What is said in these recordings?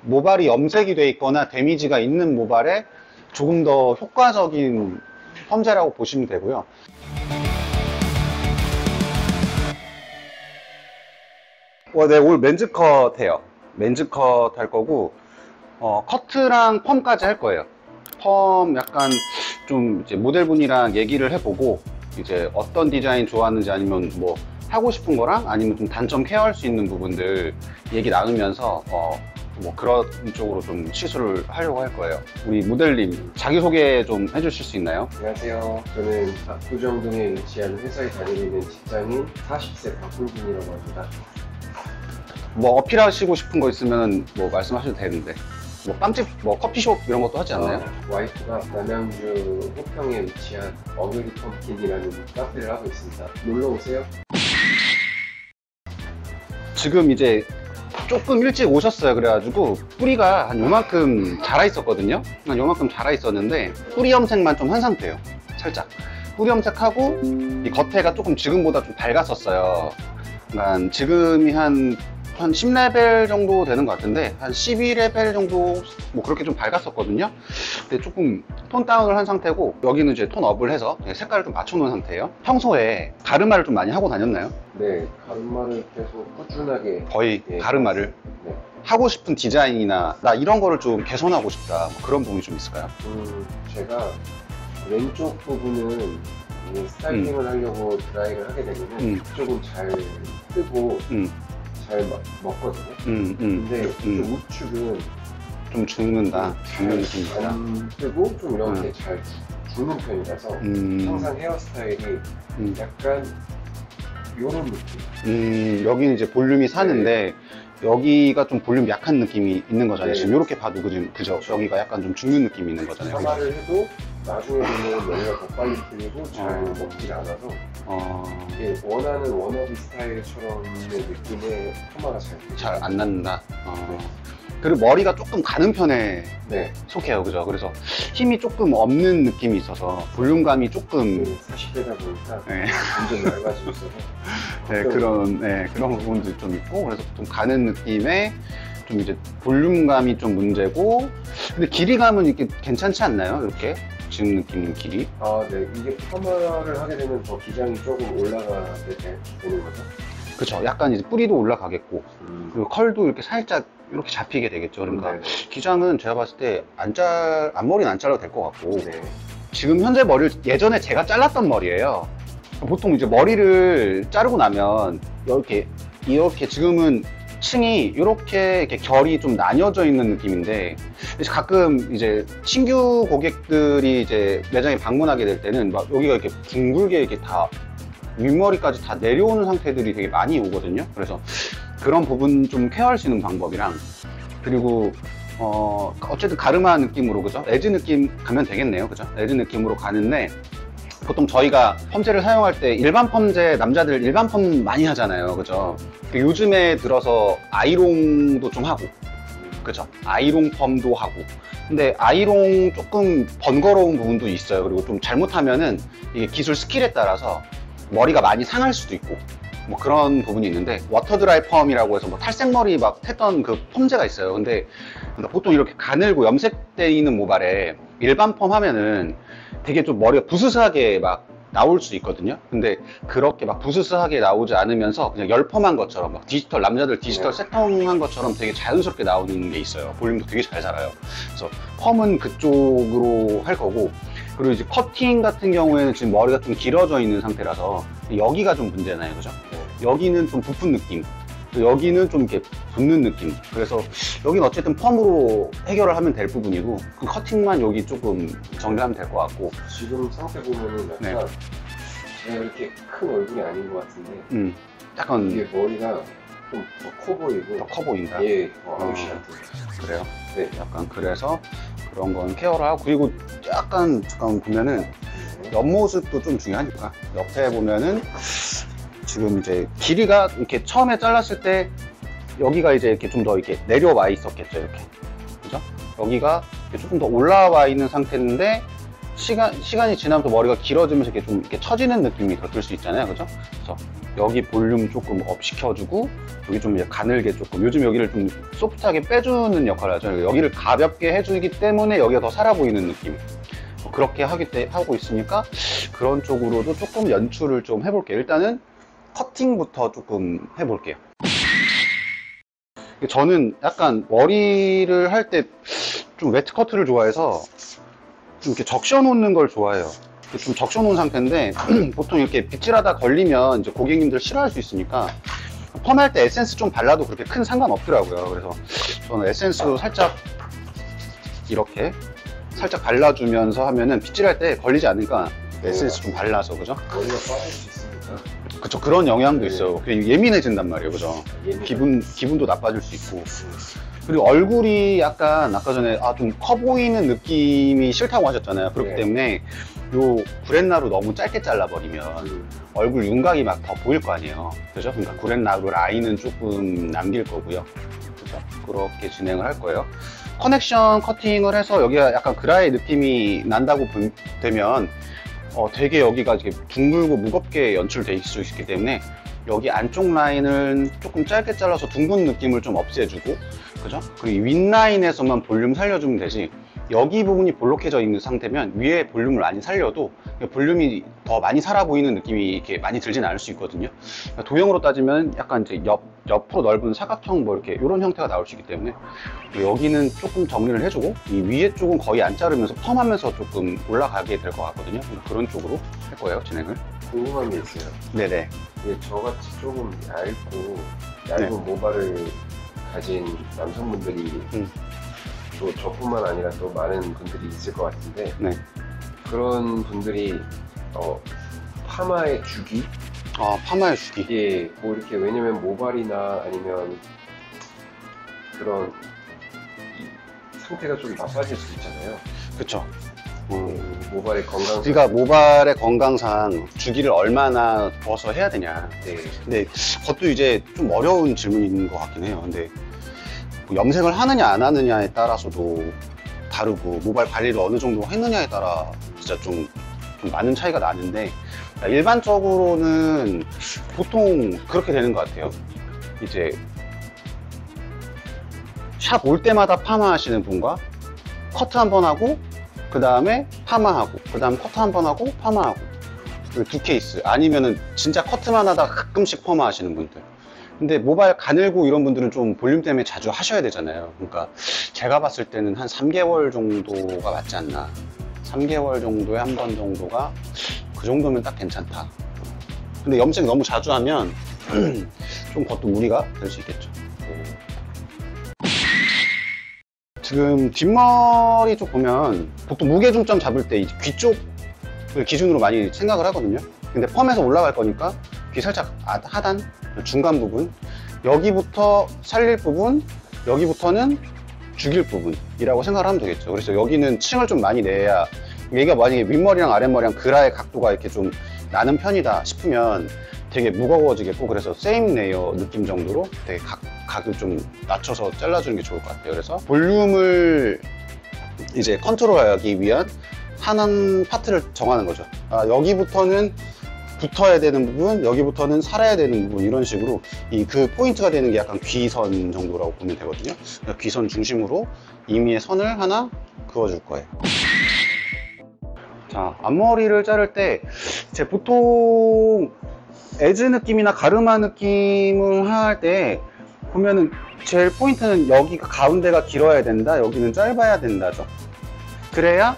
모발이 염색이 돼 있거나 데미지가 있는 모발에 조금 더 효과적인 펌제라고 보시면 되고요. 네, 오늘 맨즈컷 해요. 맨즈컷 할 거고, 커트랑 펌까지 할 거예요. 펌 약간 좀 이제 모델분이랑 얘기를 해보고, 이제 어떤 디자인 좋아하는지 아니면 뭐 하고 싶은 거랑 아니면 좀 단점 케어할 수 있는 부분들 얘기 나누면서, 뭐 그런 쪽으로 좀 시술을 하려고 할 거예요. 우리 모델님 자기소개 좀 해주실 수 있나요? 안녕하세요. 저는 압구정동에 위치한 회사에 다니고 있는 직장인 40세 박훈진이라고 합니다. 뭐 어필하시고 싶은 거 있으면 뭐 말씀하셔도 되는데, 뭐 빵집, 뭐 커피숍 이런 것도 하지 않나요? 와이프가 남양주 호평에 위치한 어그리 펌킨이라는 카페를 하고 있습니다. 놀러 오세요. 지금 이제 조금 일찍 오셨어요. 그래가지고 뿌리가 한 요만큼 자라 있었거든요. 한 요만큼 자라 있었는데 뿌리 염색만 좀 한 상태예요. 살짝 뿌리 염색하고 이 겉에가 조금 지금보다 좀 밝았었어요. 그러니까 지금이 한 10레벨 정도 되는 것 같은데 한 12레벨 정도 뭐 그렇게 좀 밝았었거든요. 근데 조금 톤 다운을 한 상태고 여기는 이제 톤 업을 해서 색깔을 좀 맞춰놓은 상태예요. 평소에 가르마를 좀 많이 하고 다녔나요? 네, 가르마를 계속 꾸준하게 거의 가르마를 네. 하고 싶은 디자인이나 나 이런 거를 좀 개선하고 싶다 뭐 그런 부분이 좀 있을까요? 제가 왼쪽 부분은 스타일링을 하려고 드라이를 하게 되면 조금 잘 뜨고 잘 먹거든요. 근데 이쪽 우측은 좀 죽는다. 죽는 느낌이다. 안 뜨고 좀 이렇게 잘 죽는 편이라서 항상 헤어스타일이 약간 요런 느낌. 여기는 이제 볼륨이 사는데 여기가 좀 볼륨 약한 느낌이 있는 거잖아요. 네. 지금 이렇게 봐도 그죠? 여기가 약간 좀 죽는 느낌이 있는 거잖아요. 파마를 해도 나중에 보면 머리가 더 빨리 풀리고 잘 먹질 않아서 이게 원하는 워너비 스타일처럼의 느낌의 파마가 잘 안 난다. 그리고 머리가 조금 가는 편에 네. 속해요. 그죠? 그래서 힘이 조금 없는 느낌이 있어서 볼륨감이 조금 40대다 보니까 네. 점점 얇아지고 있어서 그런 부분도 좀 있고 그래서 좀 가는 느낌에 좀 이제 볼륨감이 좀 문제고 근데 길이감은 이렇게 괜찮지 않나요? 이렇게 지금 느낌 길이? 네. 이게 파마를 하게 되면 더 기장이 조금 올라가게 되는 거죠? 그쵸. 약간 이제 뿌리도 올라가겠고 그리고 컬도 이렇게 살짝 이렇게 잡히게 되겠죠. 그러니까 기장은 제가 봤을 때 앞머리는 안 잘라도 될 것 같고 지금 현재 머리를 예전에 제가 잘랐던 머리예요. 보통 이제 머리를 자르고 나면 이렇게 지금은 층이 이렇게 결이 좀 나뉘어져 있는 느낌인데 가끔 이제 신규 고객들이 이제 매장에 방문하게 될 때는 막 여기가 이렇게 둥글게 이렇게 다 윗머리까지 다 내려오는 상태들이 되게 많이 오거든요. 그래서 그런 부분 좀 케어할 수 있는 방법이랑 그리고 어쨌든 가르마 느낌으로 그죠? 에즈 느낌 가면 되겠네요. 그죠? 에즈 느낌으로 가는데 보통 저희가 펌제를 사용할 때 일반 펌제 남자들 일반 펌 많이 하잖아요. 그죠? 요즘에 들어서 아이롱도 좀 하고 그죠? 아이롱 펌도 하고 근데 아이롱 조금 번거로운 부분도 있어요. 그리고 좀 잘못하면은 이게 기술 스킬에 따라서 머리가 많이 상할 수도 있고 뭐 그런 부분이 있는데 워터 드라이 펌이라고 해서 뭐 탈색머리 막 했던 그 펌제가 있어요. 근데 보통 이렇게 가늘고 염색돼 있는 모발에 일반 펌 하면은 되게 좀 머리가 부스스하게 막 나올 수 있거든요. 근데 그렇게 막 부스스하게 나오지 않으면서 그냥 열펌한 것처럼 막 남자들 디지털 세팅한 것처럼 되게 자연스럽게 나오는 게 있어요. 볼륨도 되게 잘 자라요. 그래서 펌은 그쪽으로 할 거고 그리고 이제 커팅 같은 경우에는 지금 머리가 좀 길어져 있는 상태라서 여기가 좀 문제나요. 그죠? 여기는 좀 부푼 느낌 여기는 좀 이렇게 붙는 느낌 그래서 여기는 어쨌든 펌으로 해결을 하면 될 부분이고 그 커팅만 여기 조금 정리하면 될 것 같고 지금 상태 보면은 약간 제가 이렇게 큰 얼굴이 아닌 것 같은데 약간 이게 머리가 좀 더 커 보이고 더 커 보인다. 예, 더 아우시한테 그래요? 네. 약간 그래서 그런 건 케어를 하고 그리고 약간 잠깐 보면은 옆모습도 좀 중요하니까 옆에 보면은 지금 이제 길이가 이렇게 처음에 잘랐을 때 여기가 이제 이렇게 좀 더 이렇게 내려와 있었겠죠. 이렇게 그죠? 여기가 조금 더 올라와 있는 상태인데 시간이 지나면서 머리가 길어지면서 이렇게 좀 이렇게 처지는 느낌이 더 들 수 있잖아요. 그죠? 그래서 여기 볼륨 조금 업 시켜주고 여기 좀 가늘게 조금, 요즘 여기를 좀 소프트하게 빼주는 역할을 하죠. 여기를 가볍게 해주기 때문에 여기가 더 살아 보이는 느낌. 그렇게 하고 있으니까 그런 쪽으로도 조금 연출을 좀 해볼게요. 일단은 커팅부터 조금 해볼게요. 저는 약간 머리를 할 때 좀 웨트 커트를 좋아해서 좀 이렇게 적셔 놓는 걸 좋아해요. 좀 적셔 놓은 상태인데 보통 이렇게 빗질하다 걸리면 이제 고객님들 싫어할 수 있으니까 펌할 때 에센스 좀 발라도 그렇게 큰 상관 없더라고요. 그래서 저는 에센스로 살짝 이렇게 살짝 발라주면서 하면은 빗질할 때 걸리지 않으니까 에센스 좀 발라서, 그죠? 머리가 빠질 수 있으니까. 그쵸, 그런 영향도 있어요. 예민해진단 말이에요, 그죠? 기분도 나빠질 수 있고. 그리고 얼굴이 약간 아까 전에 좀 커 보이는 느낌이 싫다고 하셨잖아요. 그렇기 때문에 요 구렛나루 너무 짧게 잘라버리면 얼굴 윤곽이 막 더 보일 거 아니에요, 그죠? 그러니까 구렛나루 라인은 조금 남길 거고요. 그죠? 그렇게 진행을 할 거예요. 커넥션 커팅을 해서 여기가 약간 그라이 느낌이 난다고 되면 되게 여기가 이렇게 둥글고 무겁게 연출될 수 있기 때문에 여기 안쪽 라인을 조금 짧게 잘라서 둥근 느낌을 좀 없애주고, 그죠? 그리고 윗라인에서만 볼륨 살려주면 되지, 여기 부분이 볼록해져 있는 상태면 위에 볼륨을 많이 살려도 볼륨이 더 많이 살아 보이는 느낌이 이렇게 많이 들진 않을 수 있거든요. 도형으로 따지면 약간 이제 옆으로 넓은 사각형 뭐 이렇게 이런 형태가 나올 수 있기 때문에 여기는 조금 정리를 해주고 이 위에 쪽은 거의 안 자르면서 펌하면서 조금 올라가게 될 것 같거든요. 그런 쪽으로 할 거예요, 진행을. 궁금한 게 있어요. 네네. 저같이 조금 얇은 모발을 가진 남성분들이 또 저뿐만 아니라 또 많은 분들이 있을 것 같은데, 그런 분들이 파마의 주기? 파마의 주기. 예, 뭐 이렇게, 왜냐면 모발이나 아니면 그런 상태가 좀 나빠질 수 있잖아요. 그쵸. 모발의 건강상. 그러니까 모발의 건강상 주기를 얼마나 둬서 해야 되냐. 근데 그것도 이제 좀 어려운 질문인 것 같긴 해요. 근데 뭐 염색을 하느냐 안 하느냐에 따라서도 다르고 모발 관리를 어느 정도 했느냐에 따라 진짜 좀 많은 차이가 나는데, 일반적으로는 보통 그렇게 되는 것 같아요. 이제 샵 올 때마다 파마 하시는 분과 커트 한 번 하고 그 다음에 파마하고 그 다음 커트 한 번 하고 파마하고, 두 케이스. 아니면은 진짜 커트만 하다가 가끔씩 파마 하시는 분들. 근데 모발 가늘고 이런 분들은 좀 볼륨 때문에 자주 하셔야 되잖아요. 그러니까 제가 봤을 때는 한 3개월 정도가 맞지 않나. 3개월 정도에 한 번 정도가, 그 정도면 딱 괜찮다. 근데 염색 너무 자주 하면 좀 그것도 무리가 될 수 있겠죠. 지금 뒷머리 쪽 보면 보통 무게중점 잡을 때 귀 쪽을 기준으로 많이 생각을 하거든요. 근데 펌에서 올라갈 거니까 귀 살짝 하단, 중간 부분, 여기부터 살릴 부분, 여기부터는 죽일 부분이라고 생각을 하면 되겠죠. 그래서 여기는 층을 좀 많이 내야, 얘가 만약에 윗머리랑 아랫머리랑 그라의 각도가 이렇게 좀 나는 편이다 싶으면 되게 무거워지겠고, 그래서 세임 레이어 느낌 정도로 되게 각을 좀 낮춰서 잘라주는 게 좋을 것 같아요. 그래서 볼륨을 이제 컨트롤하기 위한 한 파트를 정하는 거죠. 여기부터는 붙어야 되는 부분, 여기부터는 살아야 되는 부분, 이런 식으로 그 포인트가 되는 게 약간 귀선 정도라고 보면 되거든요. 귀선 중심으로 임의의 선을 하나 그어줄 거예요. 자, 앞머리를 자를 때 제 보통 에즈 느낌이나 가르마 느낌을 할 때 보면은 제일 포인트는 여기가 가운데가 길어야 된다, 여기는 짧아야 된다죠. 그래야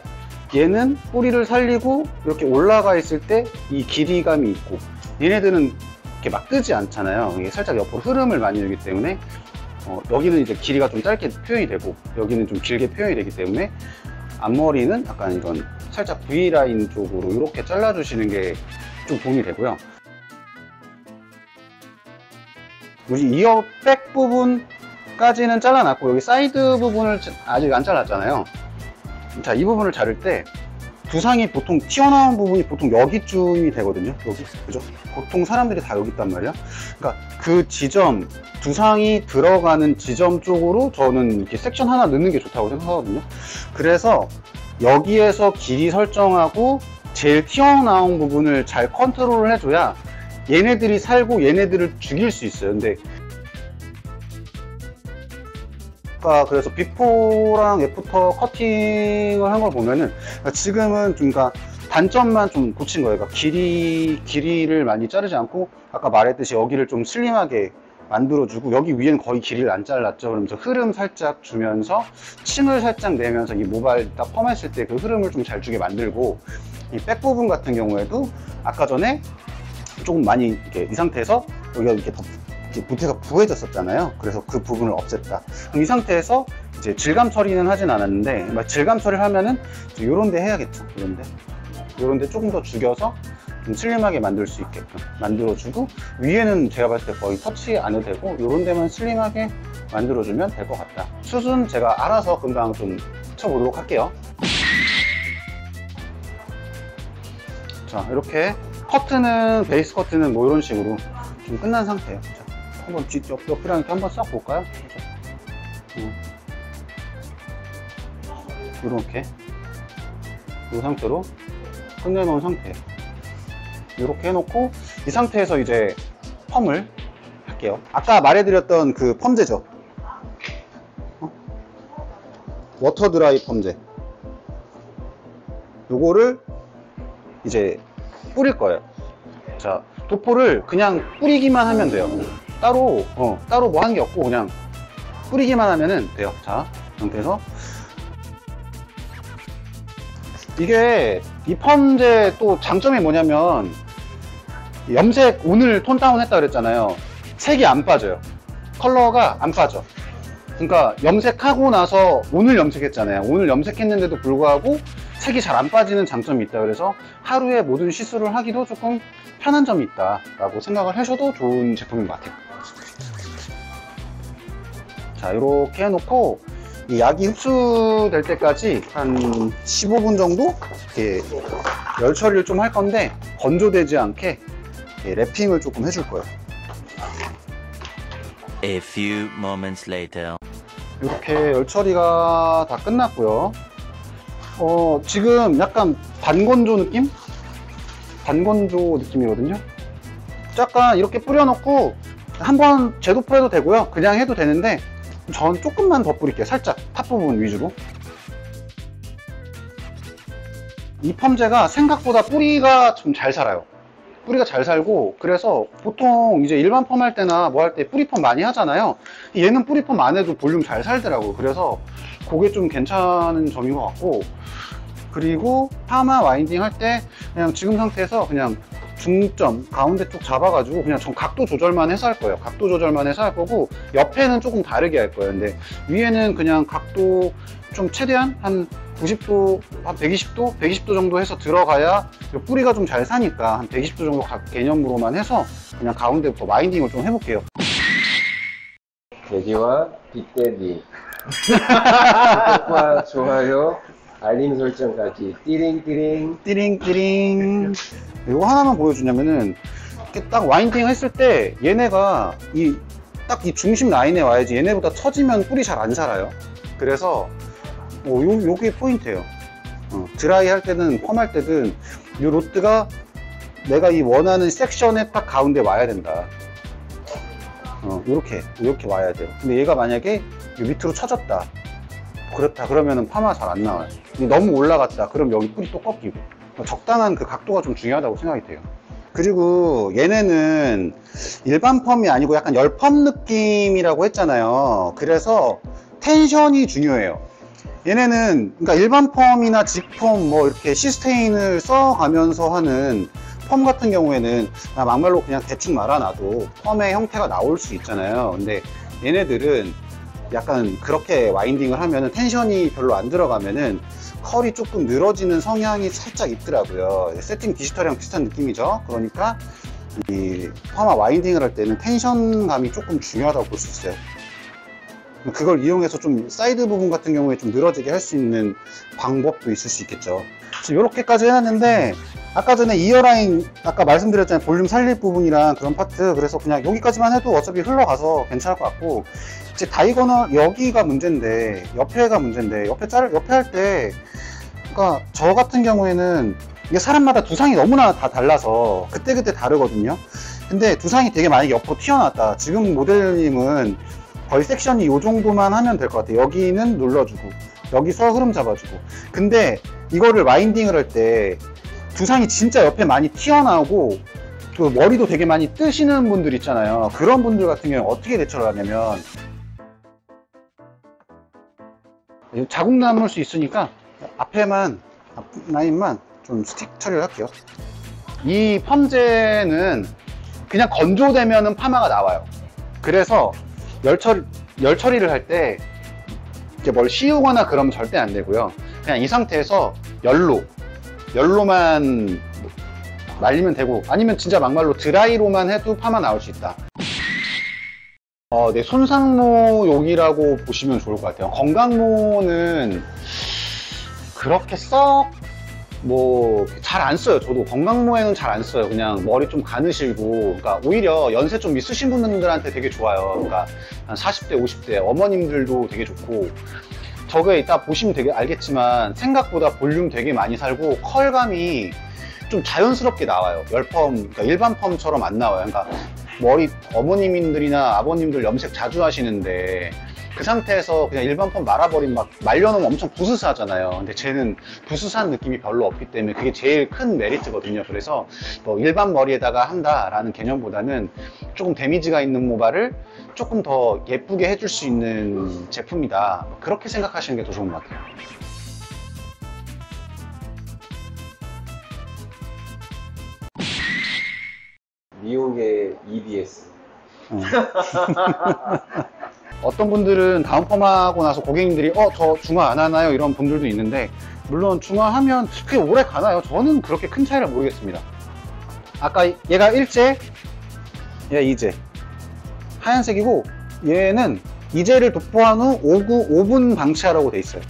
얘는 뿌리를 살리고 이렇게 올라가 있을 때 이 길이감이 있고, 얘네들은 이렇게 막 뜨지 않잖아요. 이게 살짝 옆으로 흐름을 많이 주기 때문에 여기는 이제 길이가 좀 짧게 표현이 되고 여기는 좀 길게 표현이 되기 때문에 앞머리는 약간 이런 살짝 V라인 쪽으로 이렇게 잘라주시는 게 좀 도움이 되고요. 이 백 부분까지는 잘라놨고, 여기 사이드 부분을 아직 안 잘랐잖아요. 자, 이 부분을 자를 때 두상이 보통 튀어나온 부분이 보통 여기쯤이 되거든요. 여기, 그죠? 보통 사람들이 다 여기 있단 말이야. 그러니까 그 지점, 두상이 들어가는 지점 쪽으로 저는 이렇게 섹션 하나 넣는 게 좋다고 생각하거든요. 그래서 여기에서 길이 설정하고 제일 튀어나온 부분을 잘 컨트롤을 해줘야 얘네들이 살고 얘네들을 죽일 수 있어요. 근데 아까 그래서 비포랑 애프터 커팅을 한 걸 보면은 지금은 좀 그러니까 단점만 좀 고친 거예요. 그러니까 길이를 많이 자르지 않고 아까 말했듯이 여기를 좀 슬림하게 만들어주고 여기 위에는 거의 길이를 안 잘랐죠. 그러면서 흐름 살짝 주면서 층을 살짝 내면서 이 모발 딱 펌했을 때 그 흐름을 좀 잘 주게 만들고, 이 백 부분 같은 경우에도 아까 전에 조금 많이 이렇게 이 상태에서 여기가 이렇게 밑에가 부해졌었잖아요. 그래서 그 부분을 없앴다. 그럼 이 상태에서 이제 질감 처리는 하진 않았는데, 질감 처리를 하면은 요런 데 해야겠죠. 요런 데 조금 더 죽여서 좀 슬림하게 만들 수 있게끔 만들어주고, 위에는 제가 봤을 때 거의 터치 안 해도 되고 요런 데만 슬림하게 만들어주면 될 것 같다. 숱은 제가 알아서 금방 좀 쳐보도록 할게요. 자, 이렇게 커트는, 베이스 커트는 뭐 이런 식으로 좀 끝난 상태예요. 자, 한번 옆이랑 이렇게 한번 싹 볼까요? 이렇게 이 상태로 끝내놓은 상태예요. 이렇게 해놓고 이 상태에서 이제 펌을 할게요. 아까 말해드렸던 그 펌제죠. 워터 드라이 펌제. 요거를 이제 뿌릴 거예요. 자, 도포를 그냥 뿌리기만 하면 돼요. 따로 뭐 하는 게 없고 그냥 뿌리기만 하면은 돼요. 자, 이 상태에서 이게 이 펌제 또 장점이 뭐냐면, 염색 오늘 톤 다운 했다 그랬잖아요. 색이 안 빠져요. 컬러가 안 빠져. 그러니까 염색하고 나서 오늘 염색했잖아요. 오늘 염색했는데도 불구하고 색이 잘 안 빠지는 장점이 있다. 그래서 하루에 모든 시술을 하기도 조금 편한 점이 있다 라고 생각을 하셔도 좋은 제품인 것 같아요. 자, 이렇게 해놓고 이 약이 흡수될 때까지 한 15분 정도 이렇게 열 처리를 좀 할 건데, 건조되지 않게 랩핑을 조금 해줄 거예요. A few moments later. 이렇게 열 처리가 다 끝났고요. 지금 약간 반건조 느낌? 반건조 느낌이거든요. 약간 이렇게 뿌려놓고 한번 제도포 해도 되고요. 그냥 해도 되는데 전 조금만 더 뿌릴게요. 살짝 탑 부분 위주로. 이 펌제가 생각보다 뿌리가 좀 잘 살아요. 뿌리가 잘 살고, 그래서 보통 이제 일반 펌 할 때나 뭐 할 때 뿌리 펌 많이 하잖아요. 얘는 뿌리 펌 안 해도 볼륨 잘 살더라고요. 그래서 그게 좀 괜찮은 점인 것 같고, 그리고 파마 와인딩 할 때 그냥 지금 상태에서 그냥 중점 가운데 쪽 잡아가지고 그냥 전 각도 조절만 해서 할 거예요. 각도 조절만 해서 할 거고, 옆에는 조금 다르게 할 거예요. 근데 위에는 그냥 각도 좀 최대한 한 90도, 한 120도? 120도 정도 해서 들어가야 뿌리가 좀 잘 사니까 한 120도 정도 각 개념으로만 해서 그냥 가운데부터 와인딩을 좀 해볼게요. 돼지와 빅돼지 구독과 좋아요, 알림 설정까지 띠링띠링. 띠링띠링. 이거 하나만 보여주냐면은, 이렇게 딱 와인딩 했을 때 얘네가 딱 이 중심 라인에 와야지, 얘네보다 처지면 뿔이 잘 안 살아요. 그래서 요게 포인트예요. 드라이 할 때든 펌 할 때든 이 로트가 내가 이 원하는 섹션에 딱 가운데 와야 된다. 이렇게 와야 돼요. 근데 얘가 만약에 밑으로 처졌다, 그렇다 그러면은 파마 잘 안 나와요. 너무 올라갔다 그럼 여기 뿔이 또 꺾이고. 적당한 그 각도가 좀 중요하다고 생각이 돼요. 그리고 얘네는 일반 펌이 아니고 약간 열펌 느낌이라고 했잖아요. 그래서 텐션이 중요해요. 얘네는 그러니까 일반 펌이나 직펌 뭐 이렇게 시스테인을 써가면서 하는 펌 같은 경우에는 막말로 그냥 대충 말아놔도 펌의 형태가 나올 수 있잖아요. 근데 얘네들은 약간 그렇게 와인딩을 하면은 텐션이 별로 안 들어가면은 컬이 조금 늘어지는 성향이 살짝 있더라고요. 세팅 디지털이랑 비슷한 느낌이죠. 그러니까 이 파마 와인딩을 할 때는 텐션감이 조금 중요하다고 볼 수 있어요. 그걸 이용해서 좀 사이드 부분 같은 경우에 좀 늘어지게 할 수 있는 방법도 있을 수 있겠죠. 지금 이렇게까지 해놨는데, 아까 전에 이어라인 아까 말씀드렸잖아요. 볼륨 살릴 부분이랑 그런 파트. 그래서 그냥 여기까지만 해도 어차피 흘러가서 괜찮을 것 같고, 이제 다이거널 여기가 문제인데, 옆에가 문제인데, 옆에 할 때, 그러니까 저 같은 경우에는 이게 사람마다 두상이 너무나 다 달라서 그때그때 다르거든요. 근데 두상이 되게 만약에 옆으로 튀어나왔다. 지금 모델님은 거의 섹션이 이 정도만 하면 될 것 같아요. 여기는 눌러주고 여기서 흐름 잡아주고. 근데 이거를 와인딩을 할 때 두상이 진짜 옆에 많이 튀어나오고 그 머리도 되게 많이 뜨시는 분들 있잖아요. 그런 분들 같은 경우는 어떻게 대처를 하냐면, 자국 남을 수 있으니까 앞 라인만 좀 스틱 처리를 할게요. 이 펌제는 그냥 건조되면은 파마가 나와요. 그래서 열 처리를 할 때 이제 뭘 씌우거나 그러면 절대 안 되고요. 그냥 이 상태에서 열로만 말리면 되고, 아니면 진짜 막말로 드라이로만 해도 파마 나올 수 있다. 네, 손상모용이라고 보시면 좋을 것 같아요. 건강모는 그렇게 잘 안 써요. 저도 건강모에는 잘 안 써요. 그냥 머리 좀 가느시고, 그러니까 오히려 연세 좀 있으신 분들한테 되게 좋아요. 그러니까 한 40대, 50대 어머님들도 되게 좋고, 저게 이따 보시면 되게 알겠지만 생각보다 볼륨 되게 많이 살고 컬감이 좀 자연스럽게 나와요. 열펌, 그러니까 일반 펌처럼 안 나와요. 그러니까 머리 어머님들이나 아버님들 염색 자주 하시는데 그 상태에서 그냥 일반 펌 말아버리면 막 말려놓으면 엄청 부스스하잖아요. 근데 쟤는 부스스한 느낌이 별로 없기 때문에 그게 제일 큰 메리트거든요. 그래서 뭐 일반 머리에다가 한다라는 개념보다는 조금 데미지가 있는 모발을 조금 더 예쁘게 해줄 수 있는 제품이다. 그렇게 생각하시는 게 더 좋은 것 같아요. 미용의 EBS. 어떤 분들은 다운 펌하고 나서 고객님들이 저 중화 안 하나요? 이런 분들도 있는데, 물론 중화하면 그게 오래 가나요? 저는 그렇게 큰 차이를 모르겠습니다. 아까 얘가 일제, 얘가 이제 하얀색이고, 얘는 이제를 도포한 후 5분 방치하라고 돼 있어요.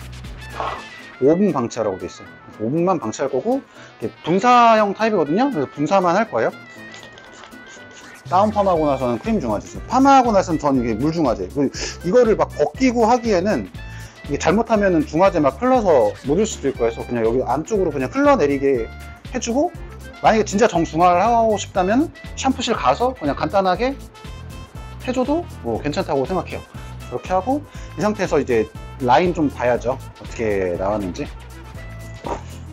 5분 방치하라고 돼 있어요. 5분만 방치할 거고, 분사형 타입이거든요. 그래서 분사만 할 거예요. 다운 펌하고 나서는 크림 중화제죠. 펌하고 나서는 전 이게 물 중화제. 이거를 막 벗기고 하기에는 이게 잘못하면은 중화제 막 흘러서 묻을 수도 있고 해서 그냥 여기 안쪽으로 그냥 흘러내리게 해주고, 만약에 진짜 정중화를 하고 싶다면 샴푸실 가서 그냥 간단하게 해줘도 뭐 괜찮다고 생각해요. 그렇게 하고 이 상태에서 이제 라인 좀 봐야죠. 어떻게 나왔는지.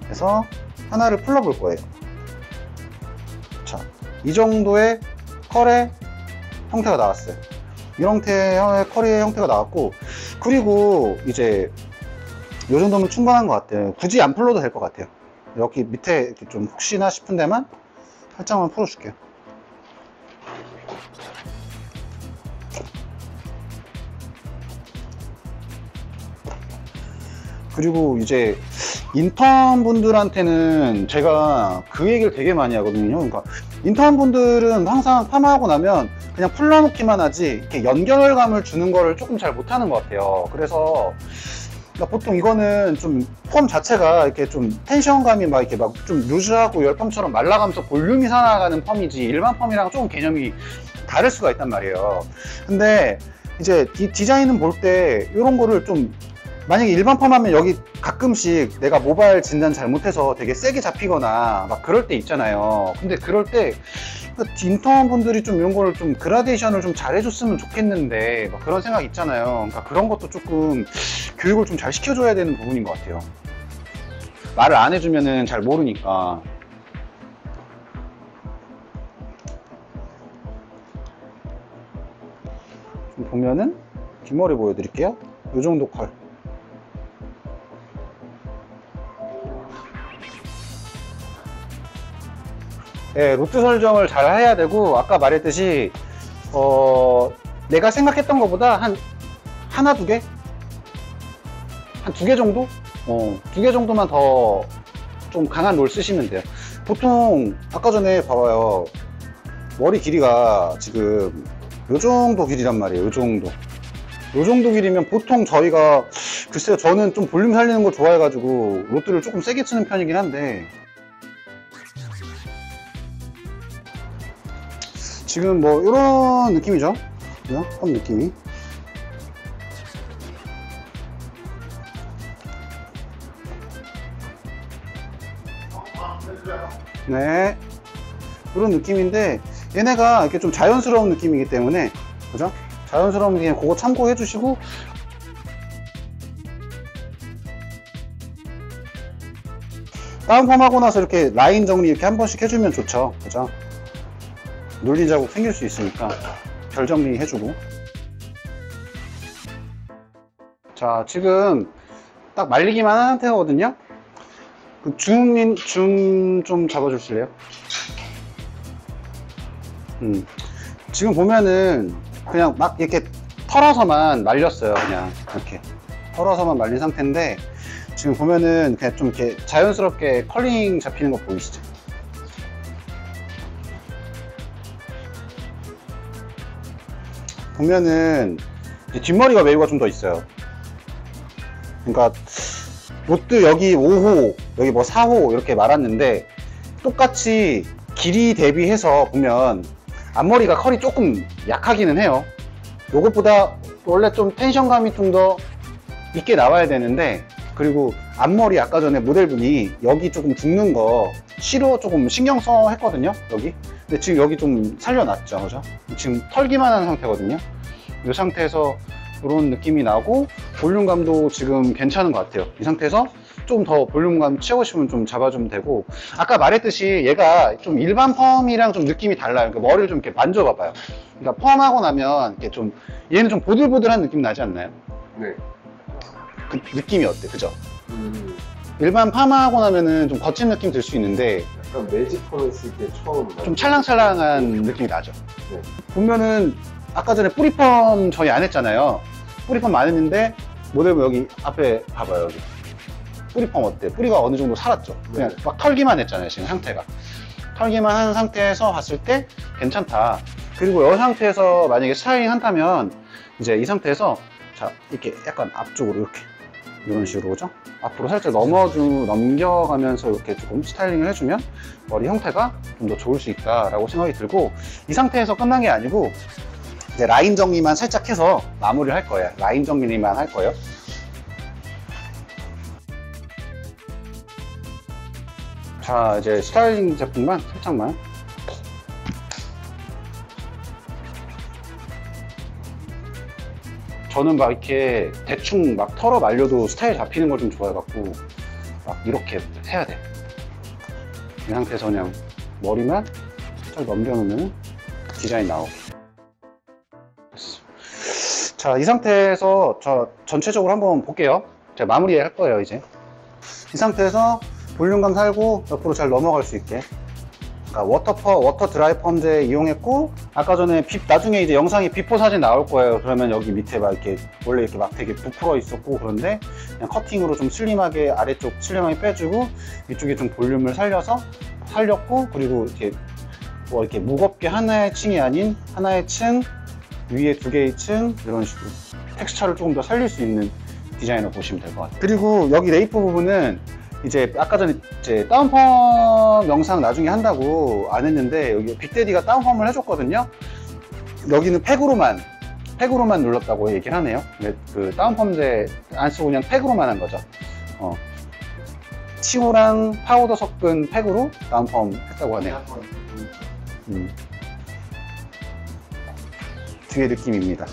그래서 하나를 풀러볼 거예요. 자, 이 정도의 컬의 형태가 나왔어요. 이 형태의 컬의 형태가 나왔고, 그리고 이제 이 정도면 충분한 것 같아요. 굳이 안 풀러도 될 것 같아요. 여기 밑에 이렇게 좀 혹시나 싶은 데만 살짝만 풀어줄게요. 그리고 이제 인턴 분들한테는 제가 그 얘기를 되게 많이 하거든요. 그러니까 인턴 분들은 항상 파마하고 나면 그냥 풀러놓기만 하지 이렇게 연결감을 주는 거를 조금 잘 못하는 것 같아요. 그래서 그러니까 보통 이거는 좀 펌 자체가 이렇게 좀 텐션감이 막 이렇게 막 좀 루즈하고 열펌처럼 말라가면서 볼륨이 살아가는 펌이지, 일반 펌이랑 조금 개념이 다를 수가 있단 말이에요. 근데 이제 디자인은 볼 때 이런 거를 좀, 만약에 일반 펌하면 여기 가끔씩 내가 모발 진단 잘못해서 되게 세게 잡히거나 막 그럴 때 있잖아요. 근데 그럴 때 인턴 분들이 좀 이런 거를 좀 그라데이션을 좀 잘 해줬으면 좋겠는데 막 그런 생각 있잖아요. 그러니까 그런 것도 조금 교육을 좀 잘 시켜줘야 되는 부분인 것 같아요. 말을 안 해주면은 잘 모르니까. 좀 보면은 뒷머리 보여드릴게요. 이 정도 컬. 네, 루트 설정을 잘 해야 되고, 아까 말했듯이 내가 생각했던 것보다 한 하나, 두 개? 한 2개 정도? 2개 정도만 더 좀 강한 롤 쓰시면 돼요. 보통 아까 전에 봐봐요. 머리 길이가 지금 요 정도 길이란 말이에요. 요 정도 길이면 보통 저희가, 글쎄요, 저는 좀 볼륨 살리는 거 좋아해가지고 로트를 조금 세게 치는 편이긴 한데, 지금 뭐 이런 느낌이죠. 그냥 한 느낌이. 네, 이런 느낌인데, 얘네가 이렇게 좀 자연스러운 느낌이기 때문에, 그죠? 자연스러운 느낌, 그거 참고해 주시고, 다운펌하고 나서 이렇게 라인 정리 이렇게 한 번씩 해주면 좋죠. 그죠? 눌린 자국 생길 수 있으니까 결 정리 해주고. 자, 지금 딱 말리기만 한 상태거든요. 그 줌 좀 잡아주실래요? 지금 보면은 그냥 막 이렇게 털어서만 말렸어요. 그냥 이렇게 털어서만 말린 상태인데, 지금 보면은 그냥 좀 이렇게 자연스럽게 컬링 잡히는 거 보이시죠? 보면은 뒷머리가 웨이브가 좀 더 있어요. 그러니까 로트 여기 5호, 여기 뭐 4호 이렇게 말았는데, 똑같이 길이 대비해서 보면 앞머리가 컬이 조금 약하기는 해요. 요것보다 원래 좀 텐션감이 좀 더 있게 나와야 되는데, 그리고 앞머리 아까 전에 모델분이 여기 조금 죽는 거 시로 조금 신경 써 했거든요, 여기. 근데 지금 여기 좀 살려놨죠, 그죠? 지금 털기만 한 상태거든요. 이 상태에서 이런 느낌이 나고, 볼륨감도 지금 괜찮은 것 같아요. 이 상태에서 좀 더 볼륨감 채우시면 좀 잡아주면 되고, 아까 말했듯이 얘가 좀 일반 펌이랑 좀 느낌이 달라요. 그러니까 머리를 좀 이렇게 만져봐봐요. 그러니까 펌하고 나면 이렇게 좀, 얘는 좀 보들보들한 느낌 나지 않나요? 네. 그 느낌이 어때, 그죠? 일반 펌하고 나면은 좀 거친 느낌 들 수 있는데, 약간 매직 펌 했을 때 처음 좀 찰랑찰랑한 느낌이 나죠. 네. 보면은 아까 전에 뿌리펌 저희 안 했잖아요. 뿌리펌 안 했는데, 모델분 여기 앞에 봐봐요, 여기. 뿌리펌 어때? 뿌리가 어느 정도 살았죠? 그냥 네. 막 털기만 했잖아요, 지금 상태가. 털기만 한 상태에서 봤을 때 괜찮다. 그리고 이 상태에서 만약에 스타일링 한다면, 이제 이 상태에서, 자, 이렇게 약간 앞쪽으로 이렇게. 이런 식으로, 그죠? 앞으로 살짝 넘겨가면서 이렇게 조금 스타일링을 해주면 머리 형태가 좀 더 좋을 수 있다라고 생각이 들고, 이 상태에서 끝난 게 아니고, 이제 라인 정리만 살짝 해서 마무리를 할 거예요. 라인 정리만 할 거예요. 자, 이제 스타일링 제품만 살짝만. 저는 막 이렇게 대충 막 털어 말려도 스타일 잡히는 걸 좀 좋아해갖고 막 이렇게 해야 돼. 이 상태에서 그냥 머리만 딱 넘겨놓으면 디자인 나오고. 자, 이 상태에서 저 전체적으로 한번 볼게요. 제가 마무리할 거예요, 이제. 이 상태에서 볼륨감 살고 옆으로 잘 넘어갈 수 있게. 그러니까 워터 드라이 펌제 이용했고, 아까 전에 나중에 이제 영상에 비포 사진 나올 거예요. 그러면 여기 밑에 막 이렇게 원래 이렇게 막 되게 부풀어 있었고, 그런데 그냥 커팅으로 좀 슬림하게 아래쪽 슬림하게 빼주고, 이쪽에 좀 볼륨을 살렸고, 그리고 이렇게 뭐 이렇게 무겁게 하나의 층이 아닌 하나의 층 위에 두 개의 층, 이런 식으로 텍스처를 조금 더 살릴 수 있는 디자인을 보시면 될 것 같아요. 그리고 여기 레이프 부분은 이제 아까 전에 이제 다운펌 영상 나중에 한다고 안 했는데, 여기 빅데디가 다운펌을 해줬거든요. 여기는 팩으로만 눌렀다고 얘기를 하네요. 근데 그 다운펌제 안 쓰고 그냥 팩으로만 한 거죠. 치고랑 파우더 섞은 팩으로 다운펌 했다고 하네요. 뒤에 느낌입니다.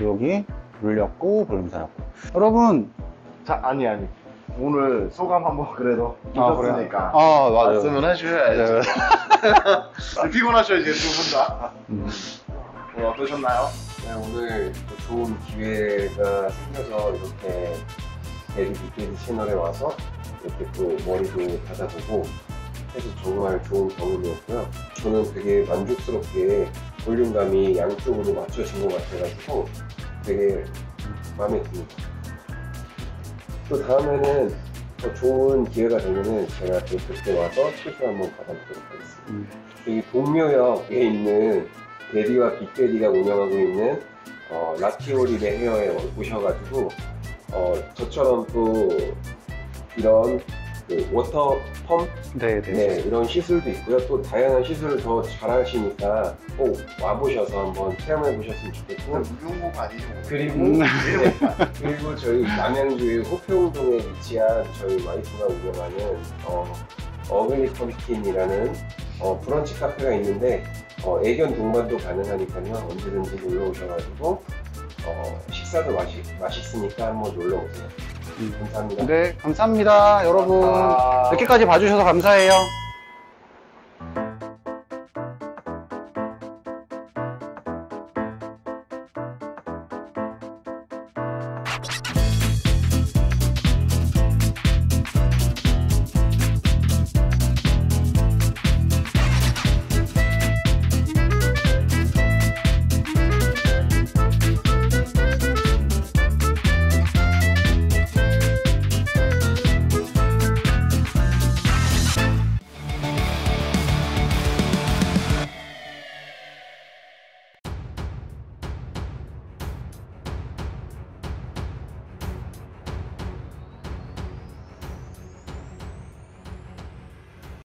여기 눌렸고 볼륨 살았고. 여러분, 자, 아니 오늘 소감 한번 그래도 그래요? 보셨으니까 맞아요. 말씀을 해주셔야지. 피곤하셔 이제 두 분 다. 오늘 어떠셨나요? 네, 오늘 또 좋은 기회가 생겨서 이렇게 데디 빅데디 채널에 와서 이렇게 또 머리도 받아보고 해서 정말 좋은 경험이었고요. 저는 되게 만족스럽게 볼륨감이 양쪽으로 맞춰진 것 같아가지고 되게 마음에 듭니다. 또 다음에는 더 좋은 기회가 되면은 제가 또 그때 와서 투수 한번 받아보도록 하겠습니다. 여기 동묘역에 있는 데디와 빅데디가 운영하고 있는 라티오리의 헤어에 오셔가지고 저처럼 또 이런 그 워터 펌? 네, 이런 시술도 있고요. 또 다양한 시술을 더 잘하시니까 꼭 와보셔서 한번 체험해 보셨으면 좋겠고, 무용곡 아니죠? 그리고 저희 남양주의 호평동에 위치한 저희 와이프가 운영하는 어글리 펌킨이라는 브런치 카페가 있는데 애견 동반도 가능하니까요. 언제든지 놀러 오셔가지고 식사도 맛있으니까 한번 놀러 오세요. 감사합니다. 네, 감사합니다, 여러분. 감사합니다. 이렇게까지 봐주셔서 감사해요.